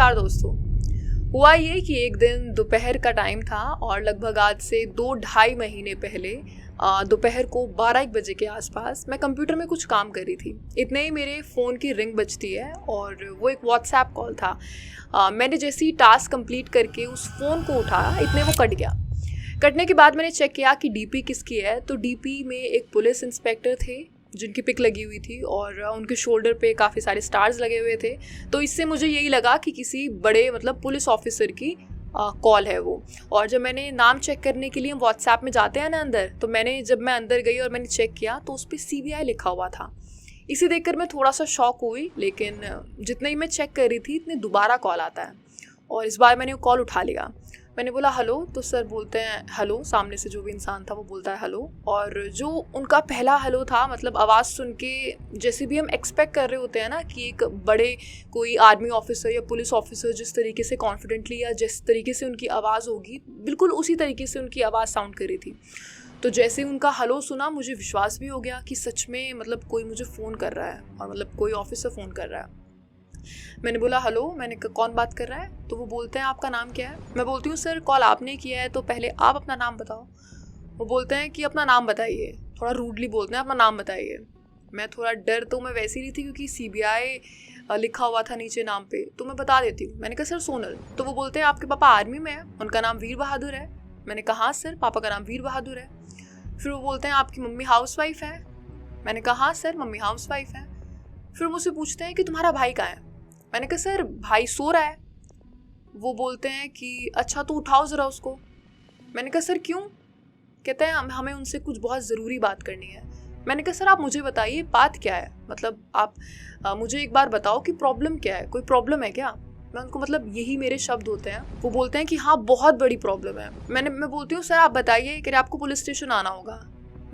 नमस्कार दोस्तों। हुआ ये कि एक दिन दोपहर का टाइम था और लगभग आज से 2-2.5 महीने पहले दोपहर को 12-1 बजे के आसपास मैं कंप्यूटर में कुछ काम कर रही थी। इतने ही मेरे फ़ोन की रिंग बजती है और वो एक व्हाट्सएप कॉल था। मैंने जैसे ही टास्क कंप्लीट करके उस फ़ोन को उठाया, इतने वो कट गया। कटने के बाद मैंने चेक किया कि डीपी किसकी है, तो डीपी में एक पुलिस इंस्पेक्टर थे जिनकी पिक लगी हुई थी और उनके शोल्डर पे काफ़ी सारे स्टार्स लगे हुए थे। तो इससे मुझे यही लगा कि किसी बड़े पुलिस ऑफिसर की कॉल है वो। और जब मैंने नाम चेक करने के लिए हम व्हाट्सएप में जाते हैं ना अंदर, तो जब मैं अंदर गई और मैंने चेक किया तो उस पर CBI लिखा हुआ था। इसे देखकर मैं थोड़ा सा शॉक हुई, लेकिन जितना ही मैं चेक कर रही थी इतने दोबारा कॉल आता है और इस बार मैंने वो कॉल उठा लिया। मैंने बोला हेलो, तो सर बोलते हैं हेलो। सामने से जो भी इंसान था वो बोलता है हेलो, और जो उनका पहला हेलो था आवाज़ सुन के जैसे भी हम एक्सपेक्ट कर रहे होते हैं ना कि एक बड़े कोई आर्मी ऑफिसर या पुलिस ऑफिसर जिस तरीके से कॉन्फिडेंटली या जिस तरीके से उनकी आवाज़ होगी, बिल्कुल उसी तरीके से उनकी आवाज़ साउंड कर रही थी। तो जैसे उनका हेलो सुना, मुझे विश्वास भी हो गया कि सच में कोई मुझे फ़ोन कर रहा है और कोई ऑफिसर फ़ोन कर रहा है। मैंने बोला हेलो, मैंने कहा कौन बात कर रहा है? तो वो बोलते हैं आपका नाम क्या है? मैं बोलती हूँ सर कॉल आपने किया है तो पहले आप अपना नाम बताओ। वो बोलते हैं कि अपना नाम बताइए, थोड़ा रूडली बोलते हैं अपना नाम बताइए। मैं थोड़ा डर तो मैं वैसे ही रही थी क्योंकि CBI लिखा हुआ था नीचे नाम पे, तो मैं बता देती हूँ। मैंने कहा सर सोनल। तो वो बोलते हैं आपके पापा आर्मी में है, उनका नाम वीर बहादुर है। मैंने कहा हाँ सर, पापा का नाम वीर बहादुर है। फिर वो बोलते हैं आपकी मम्मी हाउसवाइफ है। मैंने कहा हाँ सर, मम्मी हाउसवाइफ है। फिर मुझसे पूछते हैं कि तुम्हारा भाई कहाँ है? मैंने कहा सर भाई सो रहा है। वो बोलते हैं कि अच्छा तो उठाओ ज़रा उसको। मैंने कहा सर क्यों? कहते हैं हमें उनसे कुछ बहुत ज़रूरी बात करनी है। मैंने कहा सर आप मुझे बताइए बात क्या है, आप मुझे एक बार बताओ कि प्रॉब्लम क्या है, कोई प्रॉब्लम है क्या? मैं उनको यही मेरे शब्द होते हैं। वो बोलते हैं कि हाँ बहुत बड़ी प्रॉब्लम है। मैं बोलती हूँ सर आप बताइए कि आपको पुलिस स्टेशन आना होगा।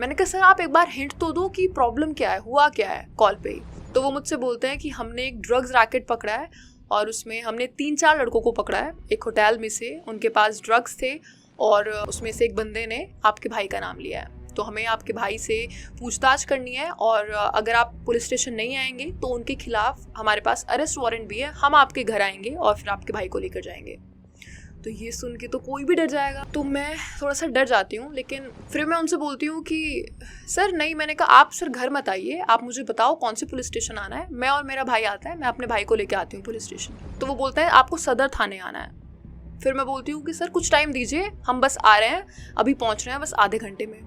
मैंने कहा सर आप एक बार हिंट तो दो कि प्रॉब्लम क्या है, हुआ क्या है कॉल पे ही। तो वो मुझसे बोलते हैं कि हमने एक ड्रग्स रैकेट पकड़ा है और उसमें हमने 3-4 लड़कों को पकड़ा है एक होटल में से। उनके पास ड्रग्स थे और उसमें से एक बंदे ने आपके भाई का नाम लिया है। तो हमें आपके भाई से पूछताछ करनी है और अगर आप पुलिस स्टेशन नहीं आएंगे तो उनके खिलाफ हमारे पास अरेस्ट वारंट भी है। हम आपके घर आएंगे और फिर आपके भाई को लेकर जाएंगे। तो ये सुन के तो कोई भी डर जाएगा, तो मैं थोड़ा सा डर जाती हूँ। लेकिन फिर मैं उनसे बोलती हूँ कि सर नहीं, मैंने कहा आप सर घर मत आइए, आप मुझे बताओ कौन से पुलिस स्टेशन आना है। मैं और मेरा भाई आता है, मैं अपने भाई को लेके आती हूँ पुलिस स्टेशन। तो वो बोलता है आपको सदर थाने आना है। फिर मैं बोलती हूँ कि सर कुछ टाइम दीजिए, हम बस आ रहे हैं, अभी पहुँच रहे हैं बस आधे घंटे में।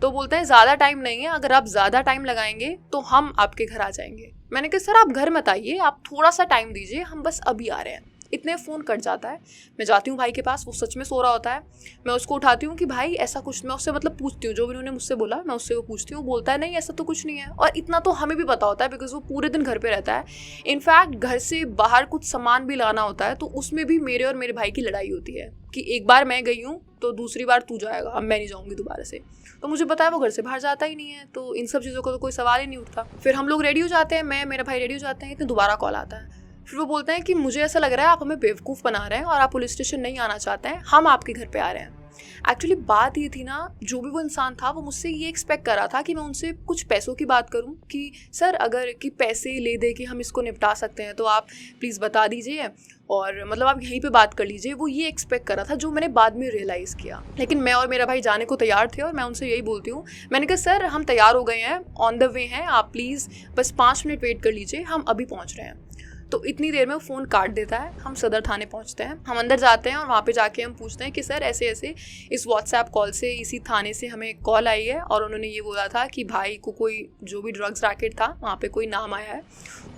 तो बोलते हैं ज़्यादा टाइम नहीं है, अगर आप ज़्यादा टाइम लगाएंगे तो हम आपके घर आ जाएंगे। मैंने कहा सर आप घर मत आइए, आप थोड़ा सा टाइम दीजिए, हम बस अभी आ रहे हैं। इतने फ़ोन कट जाता है। मैं जाती हूँ भाई के पास, वो सच में सो रहा होता है। मैं उसको उठाती हूँ कि भाई ऐसा कुछ, मैं उससे पूछती हूँ जो भी उन्होंने मुझसे बोला, मैं उससे वो पूछती हूँ। बोलता है नहीं ऐसा तो कुछ नहीं है। और इतना तो हमें भी पता होता है बिकॉज वो पूरे दिन घर पे रहता है। इनफैक्ट घर से बाहर कुछ सामान भी लाना होता है तो उसमें भी मेरे और मेरे भाई की लड़ाई होती है कि एक बार मैं गई हूँ तो दूसरी बार तू जाएगा, अब मैं नहीं जाऊँगी दोबारा से। तो मुझे पता है वो घर से बाहर जाता ही नहीं है, तो इन सब चीज़ों का तो कोई सवाल ही नहीं उठता। फिर हम लोग रेडी हो जाते हैं, मैं मेरा भाई रेडी हो जाते हैं, इतने दोबारा कॉल आता है। फिर वो बोलते हैं कि मुझे ऐसा लग रहा है आप हमें बेवकूफ़ बना रहे हैं और आप पुलिस स्टेशन नहीं आना चाहते हैं, हम आपके घर पे आ रहे हैं। एक्चुअली बात ये थी ना, जो भी वो इंसान था वो मुझसे ये एक्सपेक्ट कर रहा था कि मैं उनसे कुछ पैसों की बात करूं कि सर अगर कि पैसे ले दे कि हम इसको निपटा सकते हैं तो आप प्लीज़ बता दीजिए और आप यहीं पे बात कर लीजिए। वो ये एक्सपेक्ट कर रहा था, जो मैंने बाद में रियलाइज़ किया। लेकिन मैं और मेरा भाई जाने को तैयार थे और मैं उनसे यही बोलती हूँ, मैंने कहा सर हम तैयार हो गए हैं, ऑन द वे हैं, आप प्लीज़ बस 5 मिनट वेट कर लीजिए, हम अभी पहुँच रहे हैं। तो इतनी देर में वो फ़ोन काट देता है। हम सदर थाने पहुंचते हैं, हम अंदर जाते हैं और वहाँ पे जाके हम पूछते हैं कि सर ऐसे ऐसे इस व्हाट्सएप कॉल से इसी थाने से हमें कॉल आई है और उन्होंने ये बोला था कि भाई को कोई जो भी ड्रग्स रैकेट था वहाँ पे कोई नाम आया है।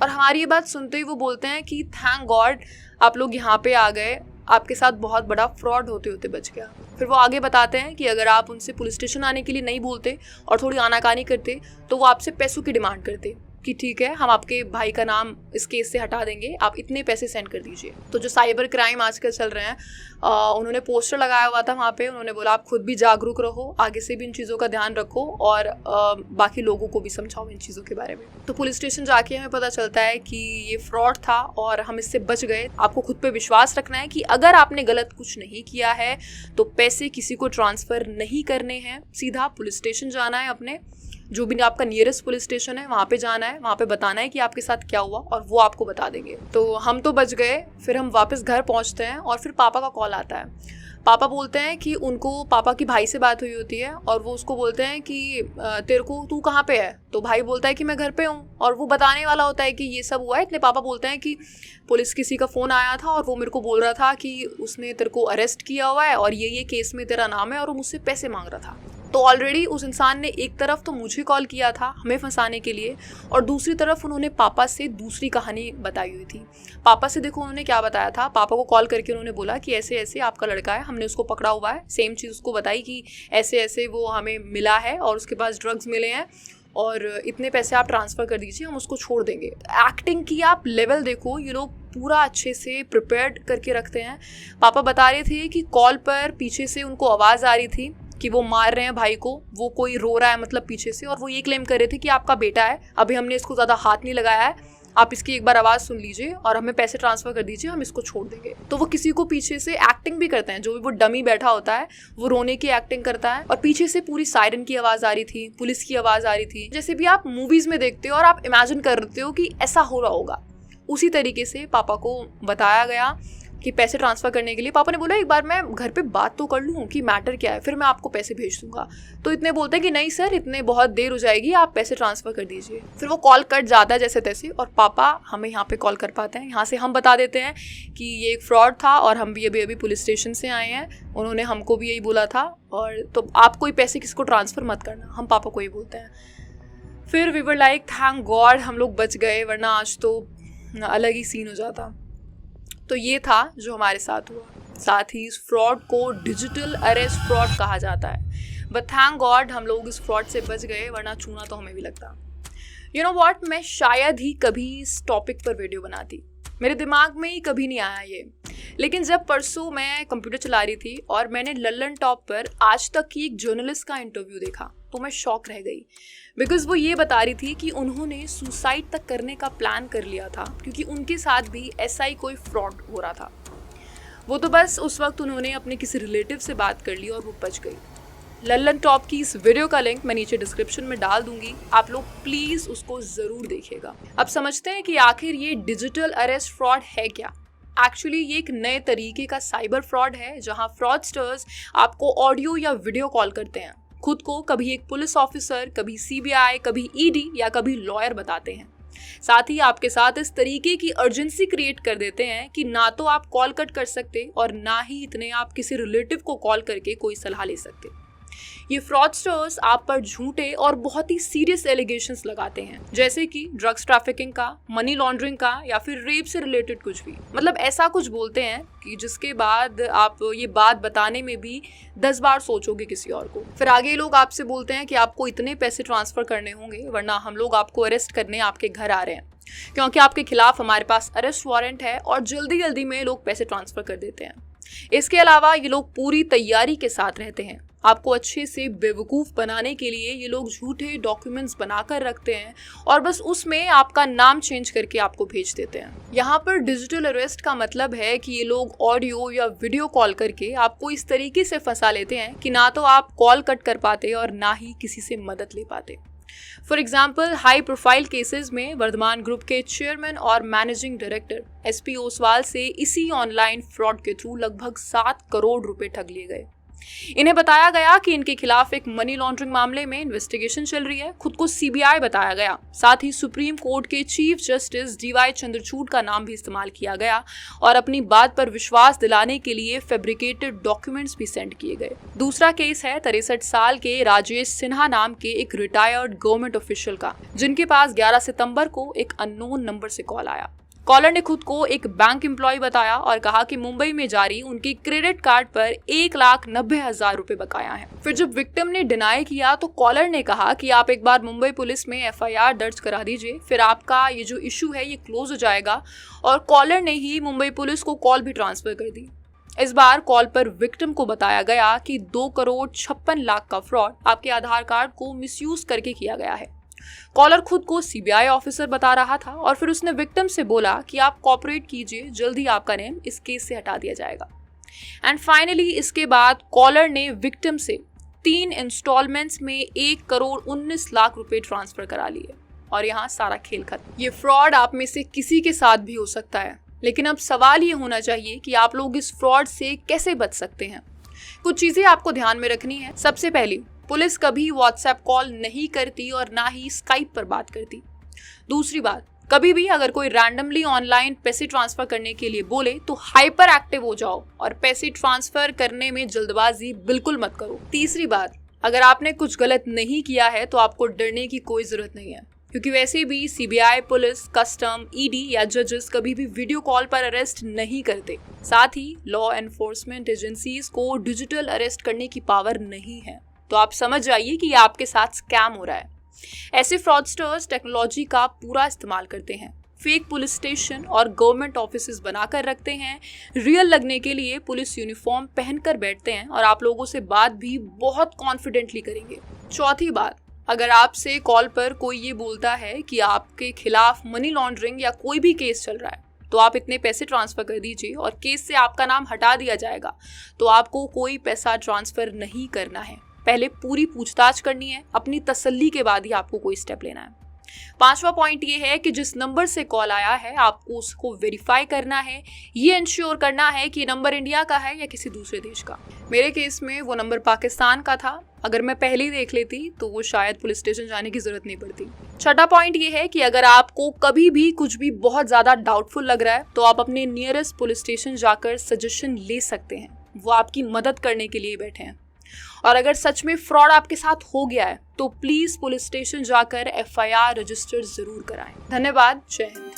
और हमारी ये बात सुनते ही वो बोलते हैं कि थैंक गॉड आप लोग यहाँ पे आ गए, आपके साथ बहुत बड़ा फ्रॉड होते होते बच गया। फिर वो आगे बताते हैं कि अगर आप उनसे पुलिस स्टेशन आने के लिए नहीं बोलते और थोड़ी आनाकानी करते तो वो आपसे पैसों की डिमांड करते कि ठीक है हम आपके भाई का नाम इस केस से हटा देंगे, आप इतने पैसे सेंड कर दीजिए। तो जो साइबर क्राइम आजकल चल रहे हैं, उन्होंने पोस्टर लगाया हुआ था वहाँ पे, उन्होंने बोला आप खुद भी जागरूक रहो, आगे से भी इन चीज़ों का ध्यान रखो और बाकी लोगों को भी समझाओ इन चीज़ों के बारे में। तो पुलिस स्टेशन जाके हमें पता चलता है कि ये फ्रॉड था और हम इससे बच गए। आपको खुद पे विश्वास रखना है कि अगर आपने गलत कुछ नहीं किया है तो पैसे किसी को ट्रांसफ़र नहीं करने हैं, सीधा पुलिस स्टेशन जाना है अपने, जो भी आपका नियरेस्ट पुलिस स्टेशन है वहाँ पे जाना है, वहाँ पे बताना है कि आपके साथ क्या हुआ और वो आपको बता देंगे। तो हम तो बच गए। फिर हम वापस घर पहुँचते हैं और फिर पापा का कॉल आता है। पापा बोलते हैं कि उनको पापा की भाई से बात हुई होती है और वो उसको बोलते हैं कि तेरे को तू कहाँ पे है? तो भाई बोलता है कि मैं घर पे हूँ, और वो बताने वाला होता है कि ये सब हुआ है। इतने पापा बोलते हैं कि पुलिस किसी का फ़ोन आया था और वो मेरे को बोल रहा था कि उसने तेरे को अरेस्ट किया हुआ है और ये केस में तेरा नाम है और वो मुझसे पैसे मांग रहा था। तो ऑलरेडी उस इंसान ने एक तरफ तो मुझे कॉल किया था हमें फंसाने के लिए, और दूसरी तरफ उन्होंने पापा से दूसरी कहानी बताई हुई थी। पापा से देखो उन्होंने क्या बताया था। पापा को कॉल करके उन्होंने बोला कि ऐसे ऐसे आपका लड़का है, हमने उसको पकड़ा हुआ है। सेम चीज़ उसको बताई कि ऐसे ऐसे वो हमें मिला है और उसके पास ड्रग्स मिले हैं और इतने पैसे आप ट्रांसफ़र कर दीजिए, हम उसको छोड़ देंगे। एक्टिंग की आप लेवल देखो, ये लोग पूरा अच्छे से प्रिपेयर्ड करके रखते हैं। पापा बता रहे थे कि कॉल पर पीछे से उनको आवाज़ आ रही थी कि वो मार रहे हैं भाई को, वो कोई रो रहा है मतलब पीछे से, और वो ये क्लेम कर रहे थे कि आपका बेटा है, अभी हमने इसको ज़्यादा हाथ नहीं लगाया है, आप इसकी एक बार आवाज़ सुन लीजिए और हमें पैसे ट्रांसफ़र कर दीजिए, हम इसको छोड़ देंगे। तो वो किसी को पीछे से एक्टिंग भी करते हैं, जो भी वो डमी बैठा होता है वो रोने की एक्टिंग करता है, और पीछे से पूरी सायरन की आवाज़ आ रही थी, पुलिस की आवाज़ आ रही थी, जैसे भी आप मूवीज़ में देखते हो और आप इमेजिन करते हो कि ऐसा हो रहा होगा। उसी तरीके से पापा को बताया गया कि पैसे ट्रांसफ़र करने के लिए। पापा ने बोला एक बार मैं घर पे बात तो कर लूँ कि मैटर क्या है, फिर मैं आपको पैसे भेज दूंगा। तो इतने बोलते हैं कि नहीं सर, इतने बहुत देर हो जाएगी, आप पैसे ट्रांसफ़र कर दीजिए। फिर वो कॉल कट जाता है जैसे तैसे, और पापा हमें यहाँ पे कॉल कर पाते हैं। यहाँ से हम बता देते हैं कि ये एक फ्रॉड था और हम भी अभी पुलिस स्टेशन से आए हैं, उन्होंने हमको भी यही बोला था, और तो आप कोई पैसे किसको ट्रांसफ़र मत करना, हम पापा को ही बोलते हैं। फिर we were like thank God हम लोग बच गए, वरना आज तो अलग ही सीन हो जाता। तो ये था जो हमारे साथ हुआ। साथ ही इस फ्रॉड को डिजिटल अरेस्ट फ्रॉड कहा जाता है, बट थैंक गॉड हम लोग इस फ्रॉड से बच गए, वरना चूना तो हमें भी लगता। यू नो व्हाट, मैं शायद ही कभी इस टॉपिक पर वीडियो बनाती, मेरे दिमाग में ही कभी नहीं आया ये। लेकिन जब परसों मैं कंप्यूटर चला रही थी और मैंने लल्लन टॉप पर आज तक की एक जर्नलिस्ट का इंटरव्यू देखा, तो मैं शॉक रह गई। बिकॉज वो ये बता रही थी कि उन्होंने सुसाइड तक करने का प्लान कर लिया था, क्योंकि उनके साथ भी ऐसा ही कोई फ्रॉड हो रहा था। वो तो बस उस वक्त उन्होंने अपने किसी रिलेटिव से बात कर ली और वो बच गई। लल्लन टॉप की इस वीडियो का लिंक मैं नीचे डिस्क्रिप्शन में डाल दूंगी, आप लोग प्लीज़ उसको ज़रूर देखिएगा। अब समझते हैं कि आखिर ये डिजिटल अरेस्ट फ्रॉड है क्या। एक्चुअली ये एक नए तरीके का साइबर फ्रॉड है, जहां फ्रॉडस्टर्स आपको ऑडियो या वीडियो कॉल करते हैं, खुद को कभी एक पुलिस ऑफिसर, कभी सीबीआई, कभी ईडी या कभी लॉयर बताते हैं। साथ ही आपके साथ इस तरीके की अर्जेंसी क्रिएट कर देते हैं कि ना तो आप कॉल कट कर सकते और ना ही इतने आप किसी रिलेटिव को कॉल करके कोई सलाह ले सकते। ये फ्रॉडस्टर्स आप पर झूठे और बहुत ही सीरियस एलिगेशंस लगाते हैं, जैसे कि ड्रग्स ट्रैफिकिंग का, मनी लॉन्ड्रिंग का, या फिर रेप से रिलेटेड कुछ भी। मतलब ऐसा कुछ बोलते हैं कि जिसके बाद आप ये बात बताने में भी 10 बार सोचोगे किसी और को। फिर आगे लोग आपसे बोलते हैं कि आपको इतने पैसे ट्रांसफर करने होंगे, वरना हम लोग आपको अरेस्ट करने आपके घर आ रहे हैं, क्योंकि आपके खिलाफ हमारे पास अरेस्ट वारंट है, और जल्दी जल्दी में लोग पैसे ट्रांसफर कर देते हैं। इसके अलावा ये लोग पूरी तैयारी के साथ रहते हैं, आपको अच्छे से बेवकूफ़ बनाने के लिए ये लोग झूठे डॉक्यूमेंट्स बनाकर रखते हैं और बस उसमें आपका नाम चेंज करके आपको भेज देते हैं। यहाँ पर डिजिटल अरेस्ट का मतलब है कि ये लोग ऑडियो या वीडियो कॉल करके आपको इस तरीके से फंसा लेते हैं कि ना तो आप कॉल कट कर पाते और ना ही किसी से मदद ले पाते। For example, high profile cases में वर्धमान ग्रुप के चेयरमैन और मैनेजिंग डायरेक्टर SP ओसवाल से इसी ऑनलाइन फ्रॉड के थ्रू लगभग 7 करोड़ रुपए ठग लिए गए। इन्हें बताया गया कि इनके खिलाफ एक मनी लॉन्ड्रिंग मामले में इन्वेस्टिगेशन चल रही है, खुद को CBI बताया गया। साथ ही सुप्रीम कोर्ट के चीफ जस्टिस DY चंद्रचूड़ का नाम भी इस्तेमाल किया गया और अपनी बात पर विश्वास दिलाने के लिए फैब्रिकेटेड डॉक्यूमेंट्स भी सेंड किए गए। दूसरा केस है 63 साल के राजेश सिन्हा नाम के एक रिटायर्ड गवर्नमेंट ऑफिशियल का, जिनके पास 11 सितंबर को एक अननोन नंबर से कॉल आया। कॉलर ने खुद को एक बैंक एम्प्लॉय बताया और कहा कि मुंबई में जारी उनके क्रेडिट कार्ड पर 1,90,000 रुपए बकाया है। फिर जब विक्टिम ने डिनाई किया तो कॉलर ने कहा कि आप एक बार मुंबई पुलिस में FIR दर्ज करा दीजिए, फिर आपका ये जो इशू है ये क्लोज हो जाएगा। और कॉलर ने ही मुंबई पुलिस को कॉल भी ट्रांसफर कर दी। इस बार कॉल पर विक्टिम को बताया गया कि 2,56,00,000 का फ्रॉड आपके आधार कार्ड को मिसयूज करके किया गया है। कॉलर खुद को CBI ऑफिसर बता रहा था और फिर उसने विक्टिम से बोला कि आप कोऑपरेट कीजिए, जल्दी आपका नेम इस केस से हटा दिया जाएगा। एंड फाइनली इसके बाद कॉलर ने विक्टिम से 3 इंस्टॉलमेंट्स में 1,19,00,000 रुपए ट्रांसफर करा लिए और यहाँ सारा खेल खत्म। ये फ्रॉड आप में से किसी के साथ भी हो सकता है, लेकिन अब सवाल ये होना चाहिए कि आप लोग इस फ्रॉड से कैसे बच सकते हैं। कुछ चीजें आपको ध्यान में रखनी है। सबसे पहली, पुलिस कभी व्हाट्सएप कॉल नहीं करती और ना ही स्काइप पर बात करती। दूसरी बात, कभी भी अगर कोई रैंडमली ऑनलाइन पैसे ट्रांसफर करने के लिए बोले तो हाइपर एक्टिव हो जाओ और पैसे ट्रांसफर करने में जल्दबाजी बिल्कुल मत करो। तीसरी बात, अगर आपने कुछ गलत नहीं किया है तो आपको डरने की कोई जरूरत नहीं है, क्योंकि वैसे भी सीबीआई, पुलिस, कस्टम, ईडी या जजेस कभी भी वीडियो कॉल पर अरेस्ट नहीं करते। साथ ही लॉ एनफोर्समेंट एजेंसीज को डिजिटल अरेस्ट करने की पावर नहीं है। तो आप समझ जाइए कि आपके साथ स्कैम हो रहा है। ऐसे फ्रॉडस्टर्स टेक्नोलॉजी का पूरा इस्तेमाल करते हैं, फेक पुलिस स्टेशन और गवर्नमेंट ऑफिसेज बनाकर रखते हैं, रियल लगने के लिए पुलिस यूनिफॉर्म पहनकर बैठते हैं और आप लोगों से बात भी बहुत कॉन्फिडेंटली करेंगे। चौथी बात, अगर आपसे कॉल पर कोई ये बोलता है कि आपके खिलाफ मनी लॉन्ड्रिंग या कोई भी केस चल रहा है तो आप इतने पैसे ट्रांसफर कर दीजिए और केस से आपका नाम हटा दिया जाएगा, तो आपको कोई पैसा ट्रांसफर नहीं करना है। पहले पूरी पूछताछ करनी है, अपनी तसल्ली के बाद ही आपको कोई स्टेप लेना है। 5वां पॉइंट ये है कि जिस नंबर से कॉल आया है आपको उसको वेरीफाई करना है, ये इंश्योर करना है कि नंबर इंडिया का है या किसी दूसरे देश का। मेरे केस में वो नंबर पाकिस्तान का था। अगर मैं पहले ही देख लेती तो वो शायद पुलिस स्टेशन जाने की जरूरत नहीं पड़ती। छठा पॉइंट ये है कि अगर आपको कभी भी कुछ भी बहुत ज्यादा डाउटफुल लग रहा है तो आप अपने नियरेस्ट पुलिस स्टेशन जाकर सजेशन ले सकते हैं, वो आपकी मदद करने के लिए बैठे हैं। और अगर सच में फ्रॉड आपके साथ हो गया है तो प्लीज पुलिस स्टेशन जाकर FIR रजिस्टर जरूर कराएं। धन्यवाद। जय हिंद।